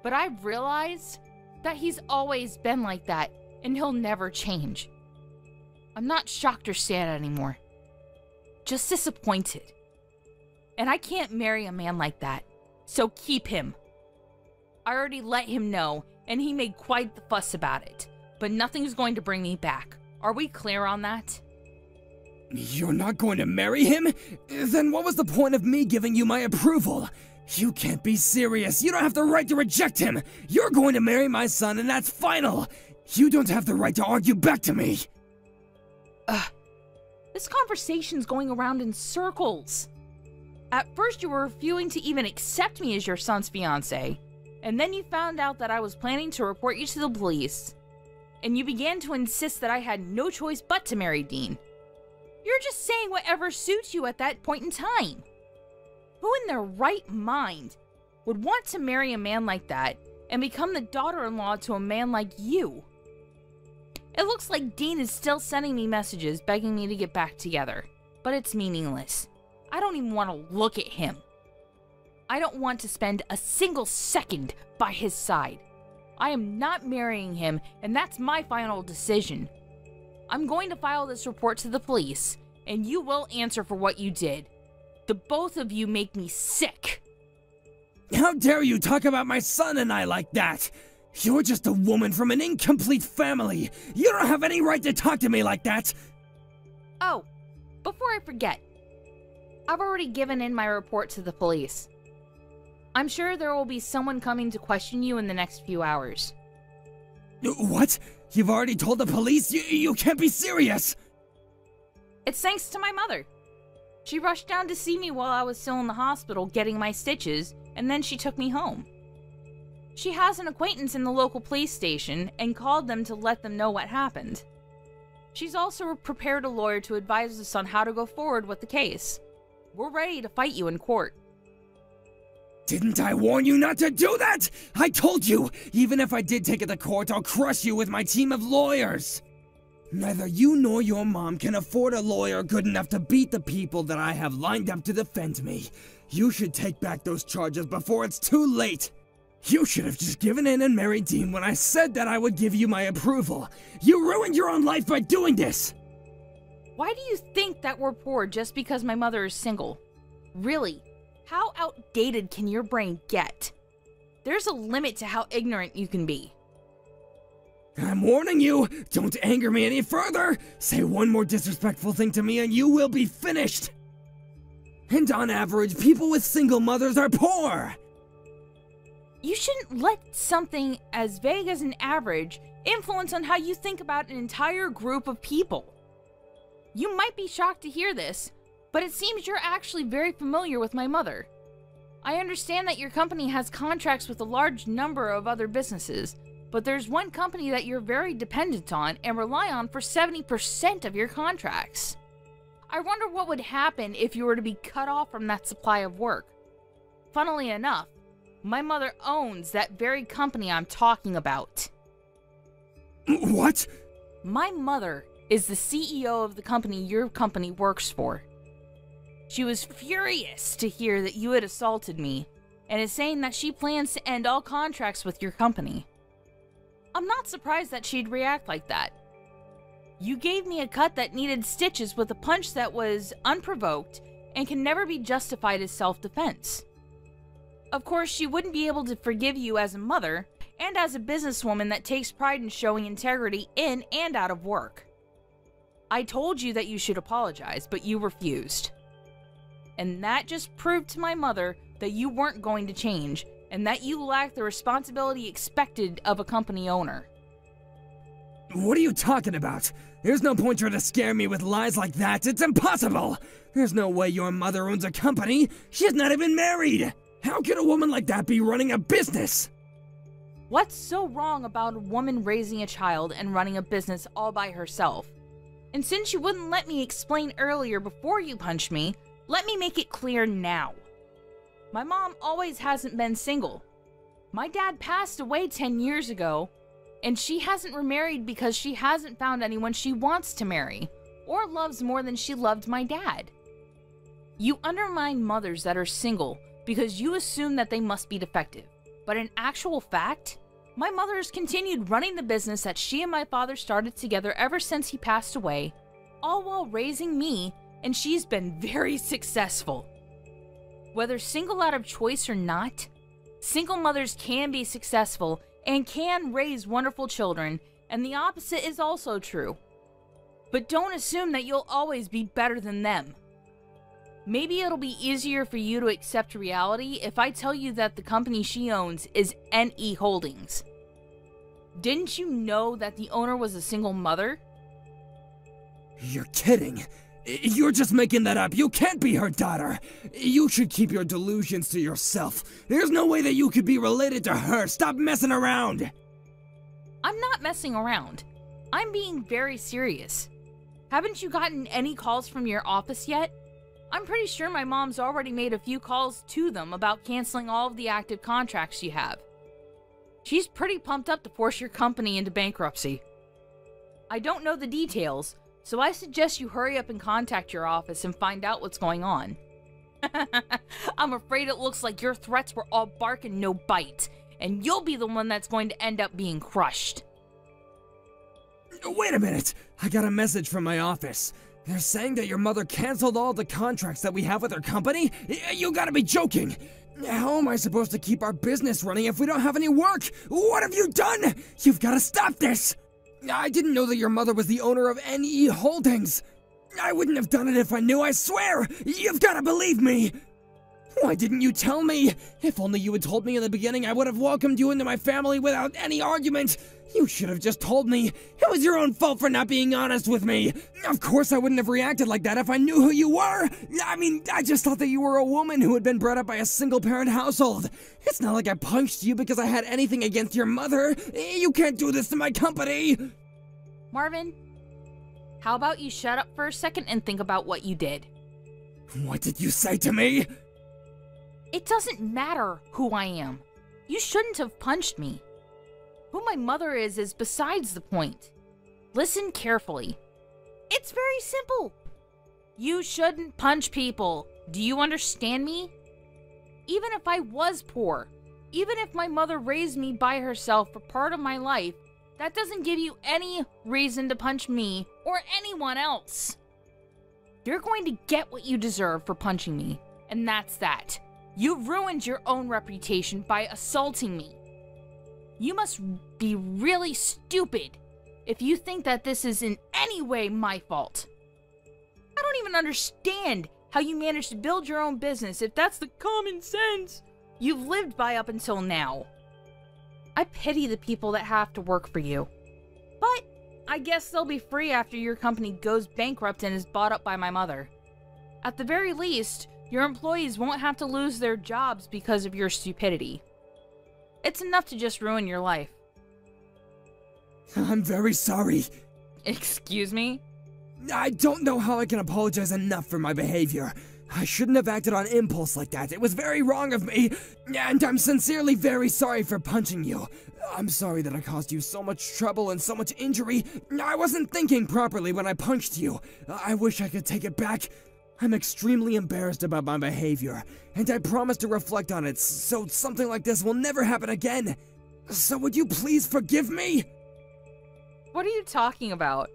but I realized that he's always been like that and he'll never change. I'm not shocked or sad anymore. Just disappointed. And I can't marry a man like that, so keep him. I already let him know, and he made quite the fuss about it, but nothing's going to bring me back. Are we clear on that? You're not going to marry him? Then what was the point of me giving you my approval? You can't be serious. You don't have the right to reject him. You're going to marry my son, and that's final. You don't have the right to argue back to me. This conversation's going around in circles. At first, you were refusing to even accept me as your son's fiancé, and then you found out that I was planning to report you to the police, and you began to insist that I had no choice but to marry Dean. You're just saying whatever suits you at that point in time. Who in their right mind would want to marry a man like that and become the daughter-in-law to a man like you? It looks like Dean is still sending me messages begging me to get back together, but it's meaningless. I don't even want to look at him. I don't want to spend a single second by his side. I am not marrying him, and that's my final decision. I'm going to file this report to the police, and you will answer for what you did. The both of you make me sick. How dare you talk about my son and I like that? You're just a woman from an incomplete family. You don't have any right to talk to me like that. Oh, before I forget, I've already given in my report to the police. I'm sure there will be someone coming to question you in the next few hours. What? You've already told the police? You can't be serious! It's thanks to my mother. She rushed down to see me while I was still in the hospital getting my stitches, and then she took me home. She has an acquaintance in the local police station and called them to let them know what happened. She's also prepared a lawyer to advise us on how to go forward with the case. We're ready to fight you in court. Didn't I warn you not to do that? I told you! Even if I did take it to court, I'll crush you with my team of lawyers! Neither you nor your mom can afford a lawyer good enough to beat the people that I have lined up to defend me. You should take back those charges before it's too late! You should have just given in and married Dean when I said that I would give you my approval. You ruined your own life by doing this! Why do you think that we're poor just because my mother is single? Really, how outdated can your brain get? There's a limit to how ignorant you can be. I'm warning you, don't anger me any further! Say one more disrespectful thing to me and you will be finished! And on average, people with single mothers are poor! You shouldn't let something as vague as an average influence on how you think about an entire group of people. You might be shocked to hear this, but it seems you're actually very familiar with my mother. I understand that your company has contracts with a large number of other businesses, but there's one company that you're very dependent on and rely on for 70% of your contracts. I wonder what would happen if you were to be cut off from that supply of work. Funnily enough, my mother owns that very company I'm talking about. What? My mother is the CEO of the company your company works for. She was furious to hear that you had assaulted me, and is saying that she plans to end all contracts with your company. I'm not surprised that she'd react like that. You gave me a cut that needed stitches with a punch that was unprovoked and can never be justified as self-defense. Of course, she wouldn't be able to forgive you as a mother, and as a businesswoman that takes pride in showing integrity in and out of work. I told you that you should apologize, but you refused. And that just proved to my mother that you weren't going to change, and that you lack the responsibility expected of a company owner. What are you talking about? There's no point trying to scare me with lies like that. It's impossible! There's no way your mother owns a company. She's not even married! How could a woman like that be running a business? What's so wrong about a woman raising a child and running a business all by herself? And since you wouldn't let me explain earlier before you punched me, let me make it clear now. My mom always hasn't been single. My dad passed away 10 years ago, and she hasn't remarried because she hasn't found anyone she wants to marry, or loves more than she loved my dad. You undermine mothers that are single because you assume that they must be defective. But in actual fact, my mother has continued running the business that she and my father started together ever since he passed away, all while raising me, and she's been very successful. Whether single out of choice or not, single mothers can be successful and can raise wonderful children, and the opposite is also true. But don't assume that you'll always be better than them. Maybe it'll be easier for you to accept reality if I tell you that the company she owns is NE Holdings. Didn't you know that the owner was a single mother? You're kidding. You're just making that up. You can't be her daughter. You should keep your delusions to yourself. There's no way that you could be related to her. Stop messing around. I'm not messing around. I'm being very serious. Haven't you gotten any calls from your office yet? I'm pretty sure my mom's already made a few calls to them about canceling all of the active contracts you have. She's pretty pumped up to force your company into bankruptcy. I don't know the details, so I suggest you hurry up and contact your office and find out what's going on. I'm afraid it looks like your threats were all bark and no bite, and you'll be the one that's going to end up being crushed. Wait a minute! I got a message from my office. They're saying that your mother canceled all the contracts that we have with her company? You gotta be joking! How am I supposed to keep our business running if we don't have any work? What have you done? You've gotta stop this! I didn't know that your mother was the owner of NE Holdings. I wouldn't have done it if I knew, I swear! You've gotta believe me! Why didn't you tell me? If only you had told me in the beginning, I would have welcomed you into my family without any argument. You should have just told me. It was your own fault for not being honest with me. Of course I wouldn't have reacted like that if I knew who you were. I mean, I just thought that you were a woman who had been brought up by a single-parent household. It's not like I punched you because I had anything against your mother. You can't do this to my company. Marvin, how about you shut up for a second and think about what you did? What did you say to me? It doesn't matter who I am. You shouldn't have punched me. Who my mother is besides the point. Listen carefully. It's very simple. You shouldn't punch people. Do you understand me? Even if I was poor, even if my mother raised me by herself for part of my life, that doesn't give you any reason to punch me or anyone else. You're going to get what you deserve for punching me, and that's that. You've ruined your own reputation by assaulting me. You must be really stupid if you think that this is in any way my fault. I don't even understand how you managed to build your own business if that's the common sense you've lived by up until now. I pity the people that have to work for you. But I guess they'll be free after your company goes bankrupt and is bought up by my mother. At the very least, your employees won't have to lose their jobs because of your stupidity. It's enough to just ruin your life. I'm very sorry. Excuse me? I don't know how I can apologize enough for my behavior. I shouldn't have acted on impulse like that. It was very wrong of me, and I'm sincerely very sorry for punching you. I'm sorry that I caused you so much trouble and so much injury. I wasn't thinking properly when I punched you. I wish I could take it back. I'm extremely embarrassed about my behavior, and I promise to reflect on it so something like this will never happen again. So would you please forgive me? What are you talking about?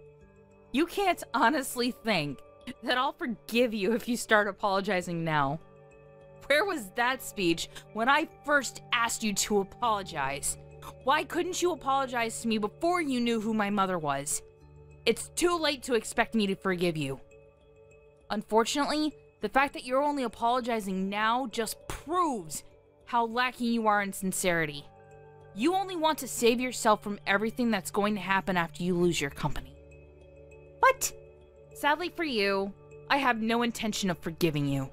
You can't honestly think that I'll forgive you if you start apologizing now. Where was that speech when I first asked you to apologize? Why couldn't you apologize to me before you knew who my mother was? It's too late to expect me to forgive you. Unfortunately, the fact that you're only apologizing now just proves how lacking you are in sincerity. You only want to save yourself from everything that's going to happen after you lose your company. But, sadly for you, I have no intention of forgiving you.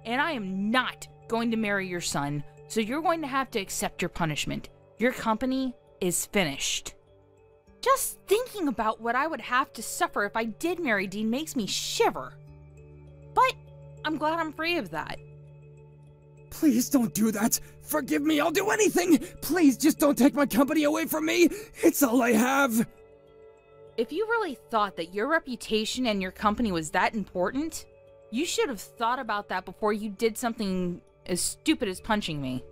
And I am not going to marry your son, so you're going to have to accept your punishment. Your company is finished. Just thinking about what I would have to suffer if I did marry Dean makes me shiver. But I'm glad I'm free of that. Please don't do that. Forgive me, I'll do anything. Please just don't take my company away from me. It's all I have. If you really thought that your reputation and your company was that important, you should have thought about that before you did something as stupid as punching me.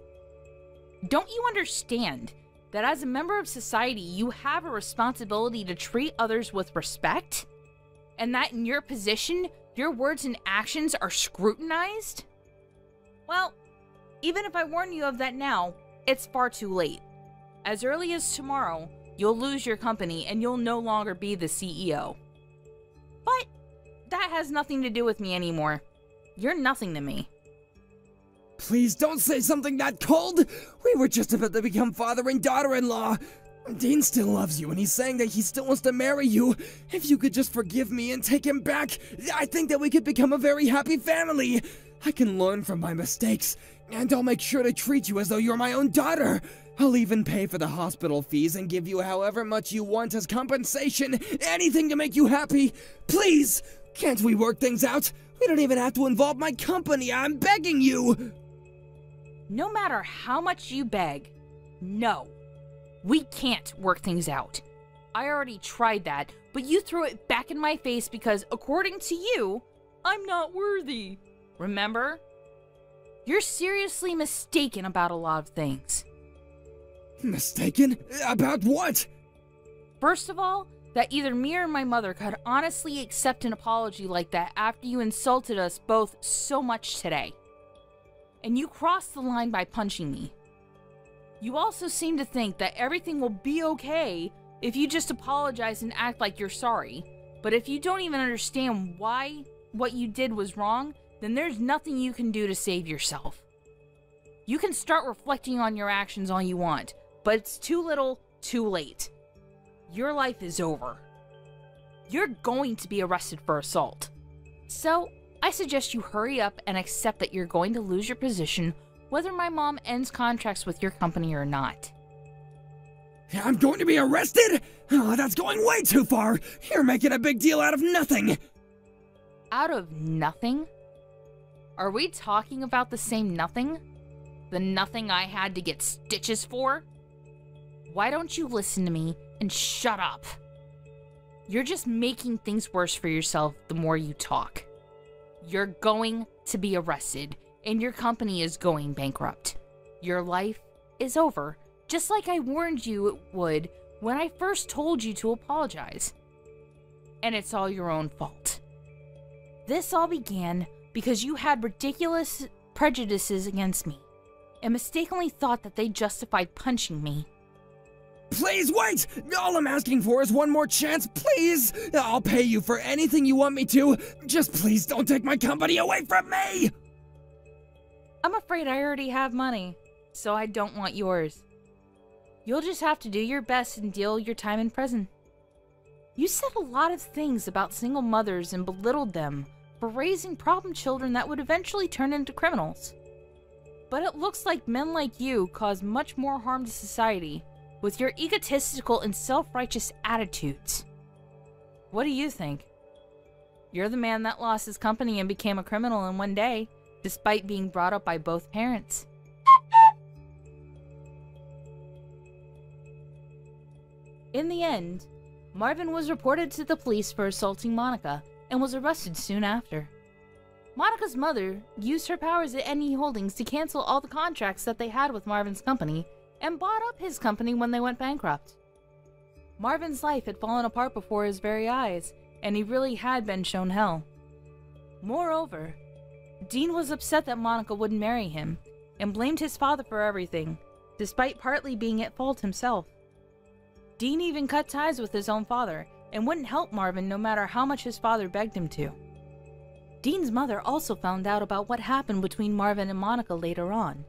Don't you understand that as a member of society, you have a responsibility to treat others with respect? And that in your position, your words and actions are scrutinized? Well, even if I warn you of that now, it's far too late. As early as tomorrow, you'll lose your company and you'll no longer be the CEO. But that has nothing to do with me anymore. You're nothing to me. Please don't say something that cold. We were just about to become father and daughter-in-law. Dean still loves you, and he's saying that he still wants to marry you. If you could just forgive me and take him back, I think that we could become a very happy family. I can learn from my mistakes, and I'll make sure to treat you as though you're my own daughter. I'll even pay for the hospital fees and give you however much you want as compensation, anything to make you happy. Please, can't we work things out? We don't even have to involve my company, I'm begging you! No matter how much you beg, no. We can't work things out. I already tried that, but you threw it back in my face because, according to you, I'm not worthy. Remember? You're seriously mistaken about a lot of things. Mistaken? About what? First of all, that either me or my mother could honestly accept an apology like that after you insulted us both so much today. And you crossed the line by punching me. You also seem to think that everything will be okay if you just apologize and act like you're sorry. But if you don't even understand why what you did was wrong, then there's nothing you can do to save yourself. You can start reflecting on your actions all you want, but it's too little, too late. Your life is over. You're going to be arrested for assault. So, I suggest you hurry up and accept that you're going to lose your position whether my mom ends contracts with your company or not. I'm going to be arrested? Oh, that's going way too far. You're making a big deal out of nothing. Out of nothing? Are we talking about the same nothing? The nothing I had to get stitches for? Why don't you listen to me and shut up? You're just making things worse for yourself the more you talk. You're going to be arrested, and your company is going bankrupt. Your life is over, just like I warned you it would when I first told you to apologize. And it's all your own fault. This all began because you had ridiculous prejudices against me, and mistakenly thought that they justified punching me. Please wait! All I'm asking for is one more chance, please! I'll pay you for anything you want me to. Just please don't take my company away from me! I'm afraid I already have money, so I don't want yours. You'll just have to do your best and deal your time in prison. You said a lot of things about single mothers and belittled them for raising problem children that would eventually turn into criminals. But it looks like men like you cause much more harm to society with your egotistical and self-righteous attitudes. What do you think? You're the man that lost his company and became a criminal in one day, despite being brought up by both parents. In the end, Marvin was reported to the police for assaulting Monica and was arrested soon after. Monica's mother used her powers at NE Holdings to cancel all the contracts that they had with Marvin's company and bought up his company when they went bankrupt. Marvin's life had fallen apart before his very eyes, and he really had been shown hell. Moreover, Dean was upset that Monica wouldn't marry him, and blamed his father for everything, despite partly being at fault himself. Dean even cut ties with his own father, and wouldn't help Marvin no matter how much his father begged him to. Dean's mother also found out about what happened between Marvin and Monica later on,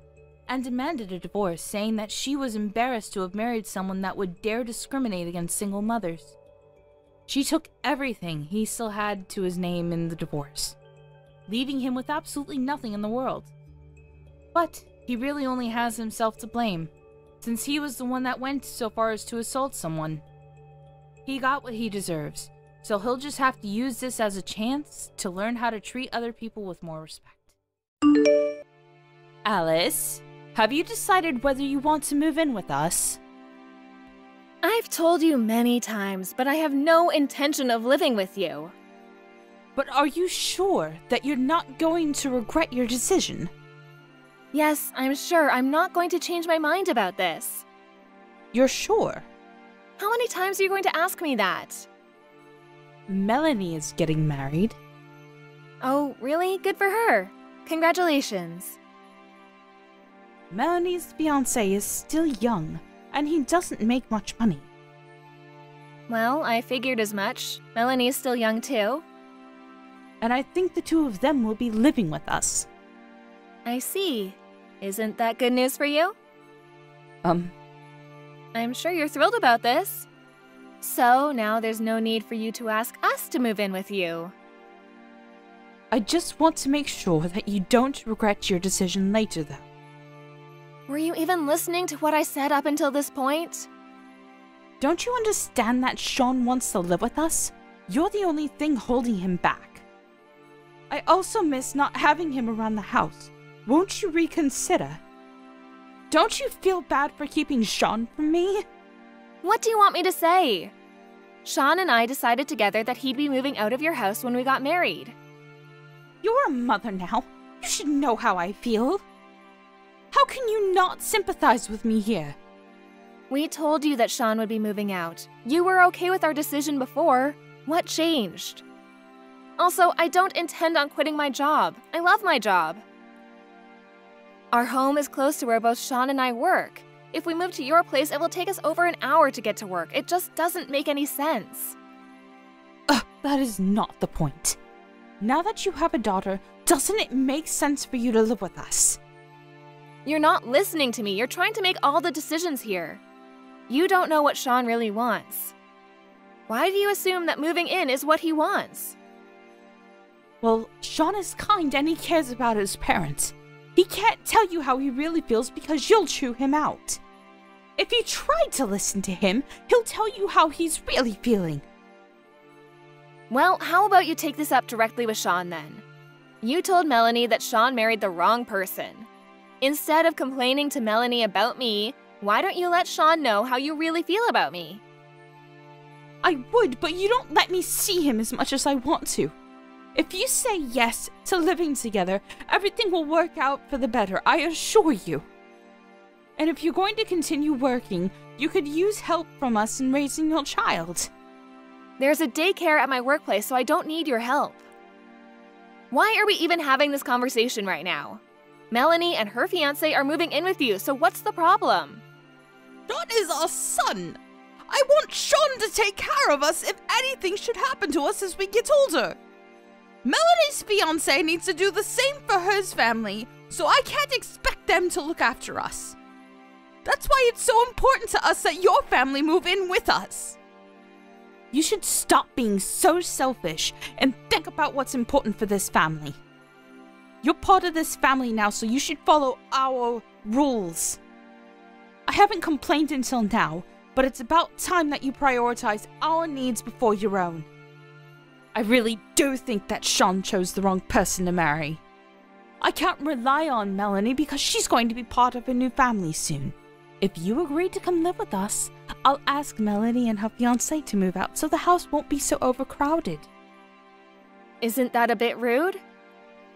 and demanded a divorce, saying that she was embarrassed to have married someone that would dare discriminate against single mothers. She took everything he still had to his name in the divorce, leaving him with absolutely nothing in the world. But he really only has himself to blame, since he was the one that went so far as to assault someone. He got what he deserves, so he'll just have to use this as a chance to learn how to treat other people with more respect. Alice, have you decided whether you want to move in with us? I've told you many times, but I have no intention of living with you. But are you sure that you're not going to regret your decision? Yes, I'm sure I'm not going to change my mind about this. You're sure? How many times are you going to ask me that? Melanie is getting married. Oh, really? Good for her. Congratulations. Melanie's fiancé is still young, and he doesn't make much money. Well, I figured as much. Melanie's still young too. And I think the two of them will be living with us. I see. Isn't that good news for you? I'm sure you're thrilled about this. So now there's no need for you to ask us to move in with you. I just want to make sure that you don't regret your decision later, though. Were you even listening to what I said up until this point? Don't you understand that Sean wants to live with us? You're the only thing holding him back. I also miss not having him around the house. Won't you reconsider? Don't you feel bad for keeping Sean from me? What do you want me to say? Sean and I decided together that he'd be moving out of your house when we got married. You're a mother now. You should know how I feel. How can you not sympathize with me here? We told you that Sean would be moving out. You were okay with our decision before. What changed? Also, I don't intend on quitting my job. I love my job. Our home is close to where both Sean and I work. If we move to your place, it will take us over an hour to get to work. It just doesn't make any sense. That is not the point. Now that you have a daughter, doesn't it make sense for you to live with us? You're not listening to me. You're trying to make all the decisions here. You don't know what Sean really wants. Why do you assume that moving in is what he wants? Well, Sean is kind and he cares about his parents. He can't tell you how he really feels because you'll chew him out. If you try to listen to him, he'll tell you how he's really feeling. Well, how about you take this up directly with Sean then? You told Melanie that Sean married the wrong person. Instead of complaining to Melanie about me, why don't you let Sean know how you really feel about me? I would, but you don't let me see him as much as I want to. If you say yes to living together, everything will work out for the better, I assure you. And if you're going to continue working, you could use help from us in raising your child. There's a daycare at my workplace, so I don't need your help. Why are we even having this conversation right now? Melanie and her fiancé are moving in with you, so what's the problem? Sean is our son. I want Sean to take care of us if anything should happen to us as we get older. Melanie's fiancé needs to do the same for his family, so I can't expect them to look after us. That's why it's so important to us that your family move in with us. You should stop being so selfish and think about what's important for this family. You're part of this family now, so you should follow our rules. I haven't complained until now, but it's about time that you prioritize our needs before your own. I really do think that Sean chose the wrong person to marry. I can't rely on Melanie because she's going to be part of a new family soon. If you agree to come live with us, I'll ask Melanie and her fiancé to move out so the house won't be so overcrowded. Isn't that a bit rude?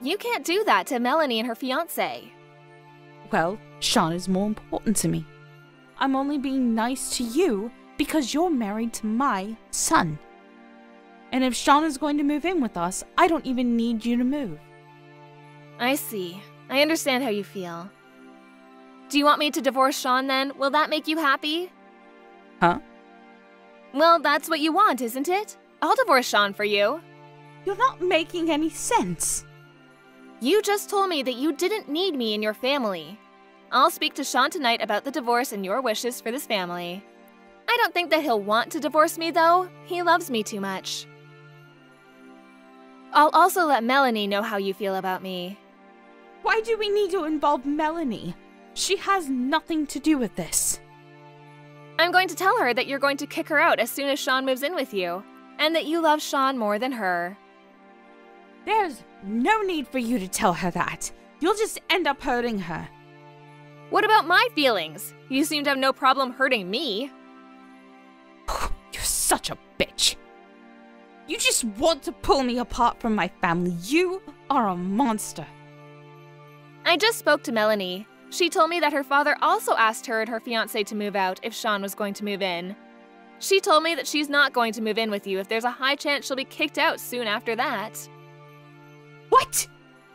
You can't do that to Melanie and her fiancé. Well, Sean is more important to me. I'm only being nice to you because you're married to my son. And if Sean is going to move in with us, I don't even need you to move. I see. I understand how you feel. Do you want me to divorce Sean then? Will that make you happy? Huh? Well, that's what you want, isn't it? I'll divorce Sean for you. You're not making any sense. You just told me that you didn't need me in your family. I'll speak to Sean tonight about the divorce and your wishes for this family. I don't think that he'll want to divorce me, though. He loves me too much. I'll also let Melanie know how you feel about me. Why do we need to involve Melanie? She has nothing to do with this. I'm going to tell her that you're going to kick her out as soon as Sean moves in with you, and that you love Sean more than her. There's no need for you to tell her that. You'll just end up hurting her. What about my feelings? You seem to have no problem hurting me. You're such a bitch. You just want to pull me apart from my family. You are a monster. I just spoke to Melanie. She told me that her father also asked her and her fiancé to move out if Sean was going to move in. She told me that she's not going to move in with you if there's a high chance she'll be kicked out soon after that. What?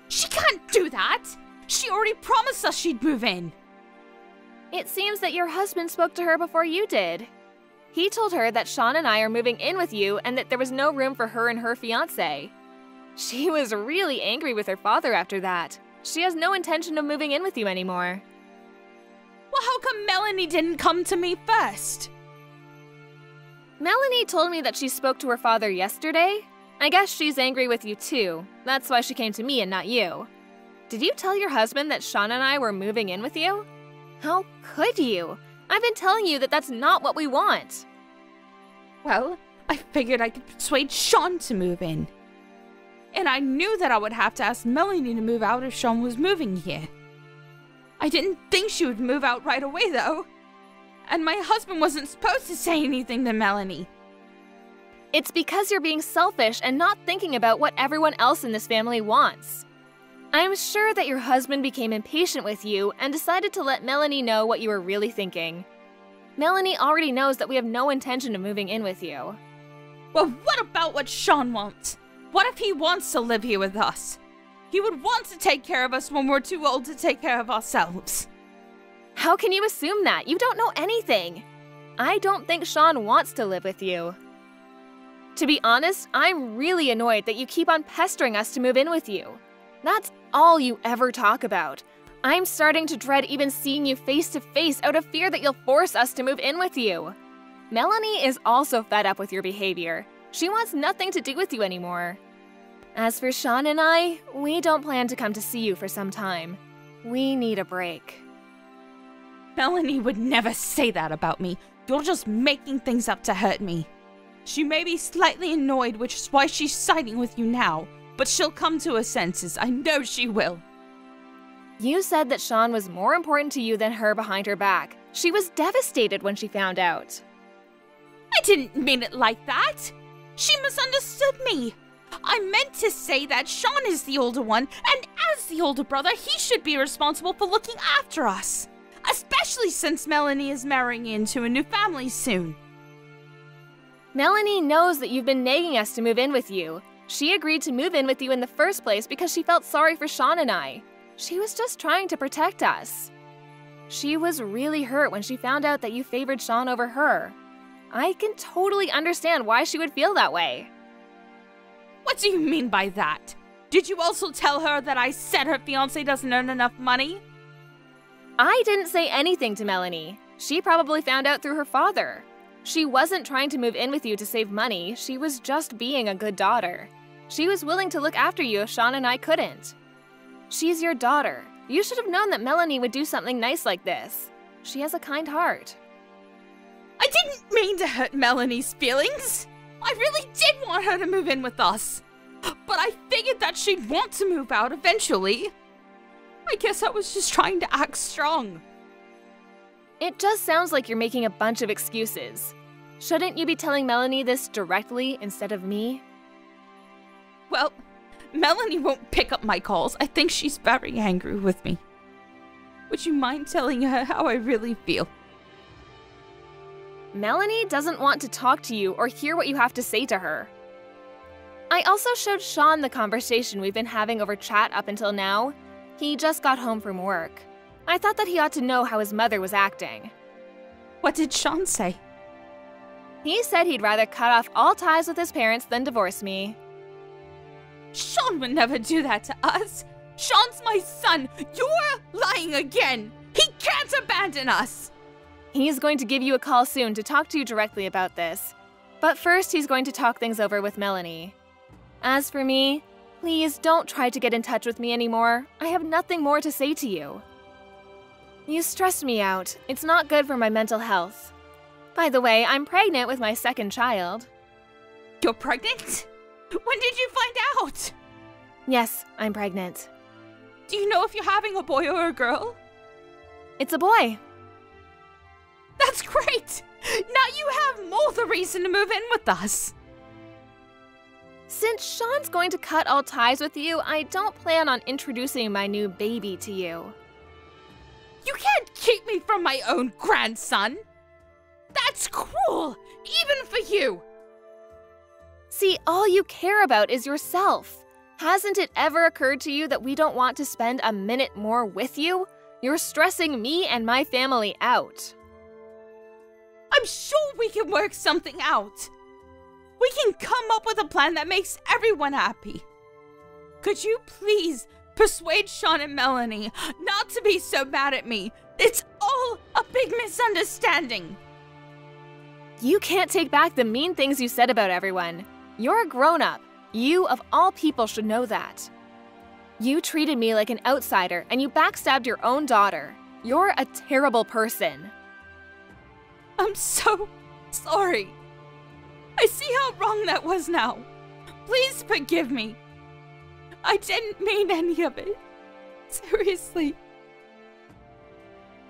She can't do that! She already promised us she'd move in! It seems that your husband spoke to her before you did. He told her that Sean and I are moving in with you and that there was no room for her and her fiancé. She was really angry with her father after that. She has no intention of moving in with you anymore. Well, how come Melanie didn't come to me first? Melanie told me that she spoke to her father yesterday. I guess she's angry with you too. That's why she came to me and not you. Did you tell your husband that Sean and I were moving in with you? How could you? I've been telling you that that's not what we want. Well, I figured I could persuade Sean to move in. And I knew that I would have to ask Melanie to move out if Sean was moving here. I didn't think she would move out right away, though. And my husband wasn't supposed to say anything to Melanie. It's because you're being selfish and not thinking about what everyone else in this family wants. I'm sure that your husband became impatient with you and decided to let Melanie know what you were really thinking. Melanie already knows that we have no intention of moving in with you. Well, what about what Sean wants? What if he wants to live here with us? He would want to take care of us when we're too old to take care of ourselves. How can you assume that? You don't know anything. I don't think Sean wants to live with you. To be honest, I'm really annoyed that you keep on pestering us to move in with you. That's all you ever talk about. I'm starting to dread even seeing you face to face out of fear that you'll force us to move in with you. Melanie is also fed up with your behavior. She wants nothing to do with you anymore. As for Sean and I, we don't plan to come to see you for some time. We need a break. Melanie would never say that about me. You're just making things up to hurt me. She may be slightly annoyed, which is why she's siding with you now, but she'll come to her senses. I know she will. You said that Sean was more important to you than her behind her back. She was devastated when she found out. I didn't mean it like that. She misunderstood me. I meant to say that Sean is the older one, and as the older brother, he should be responsible for looking after us. Especially since Melanie is marrying into a new family soon. Melanie knows that you've been nagging us to move in with you. She agreed to move in with you in the first place because she felt sorry for Sean and I. She was just trying to protect us. She was really hurt when she found out that you favored Sean over her. I can totally understand why she would feel that way. What do you mean by that? Did you also tell her that I said her fiancé doesn't earn enough money? I didn't say anything to Melanie. She probably found out through her father. She wasn't trying to move in with you to save money, she was just being a good daughter. She was willing to look after you if Sean and I couldn't. She's your daughter. You should have known that Melanie would do something nice like this. She has a kind heart. I didn't mean to hurt Melanie's feelings. I really did want her to move in with us. But I figured that she'd want to move out eventually. I guess I was just trying to act strong. It just sounds like you're making a bunch of excuses. Shouldn't you be telling Melanie this directly instead of me? Well, Melanie won't pick up my calls. I think she's very angry with me. Would you mind telling her how I really feel? Melanie doesn't want to talk to you or hear what you have to say to her. I also showed Sean the conversation we've been having over chat up until now. He just got home from work. I thought that he ought to know how his mother was acting. What did Sean say? He said he'd rather cut off all ties with his parents than divorce me. Sean would never do that to us. Sean's my son. You're lying again. He can't abandon us. He's going to give you a call soon to talk to you directly about this. But first, he's going to talk things over with Melanie. As for me, please don't try to get in touch with me anymore. I have nothing more to say to you. You stressed me out. It's not good for my mental health. By the way, I'm pregnant with my second child. You're pregnant? When did you find out? Yes, I'm pregnant. Do you know if you're having a boy or a girl? It's a boy. That's great! Now you have more the reason to move in with us. Since Sean's going to cut all ties with you, I don't plan on introducing my new baby to you. You can't keep me from my own grandson. That's cruel, even for you. See, all you care about is yourself. Hasn't it ever occurred to you that we don't want to spend a minute more with you? You're stressing me and my family out. I'm sure we can work something out. We can come up with a plan that makes everyone happy. Could you please persuade Sean and Melanie not to be so mad at me? It's all all a big misunderstanding. You can't take back the mean things you said about everyone. You're a grown-up. You, of all people, should know that. You treated me like an outsider, and you backstabbed your own daughter. You're a terrible person. I'm so sorry. I see how wrong that was now. Please forgive me. I didn't mean any of it. Seriously.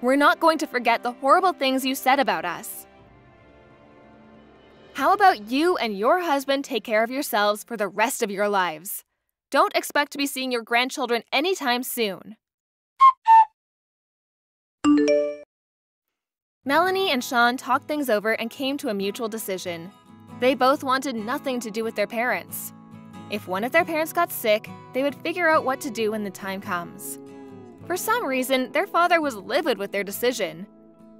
We're not going to forget the horrible things you said about us. How about you and your husband take care of yourselves for the rest of your lives? Don't expect to be seeing your grandchildren anytime soon. Melanie and Sean talked things over and came to a mutual decision. They both wanted nothing to do with their parents. If one of their parents got sick, they would figure out what to do when the time comes. For some reason, their father was livid with their decision.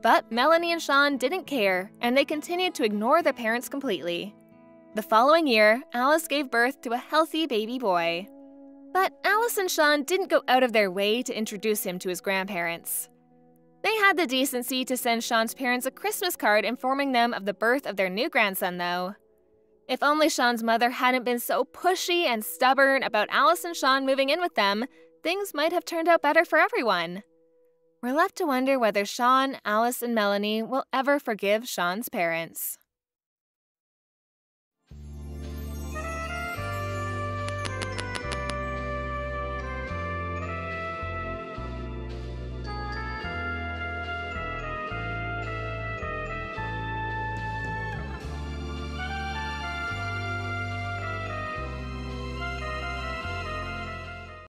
But Melanie and Sean didn't care, and they continued to ignore their parents completely. The following year, Alice gave birth to a healthy baby boy. But Alice and Sean didn't go out of their way to introduce him to his grandparents. They had the decency to send Sean's parents a Christmas card informing them of the birth of their new grandson, though. If only Sean's mother hadn't been so pushy and stubborn about Alice and Sean moving in with them, things might have turned out better for everyone. We're left to wonder whether Sean, Alice, and Melanie will ever forgive Sean's parents.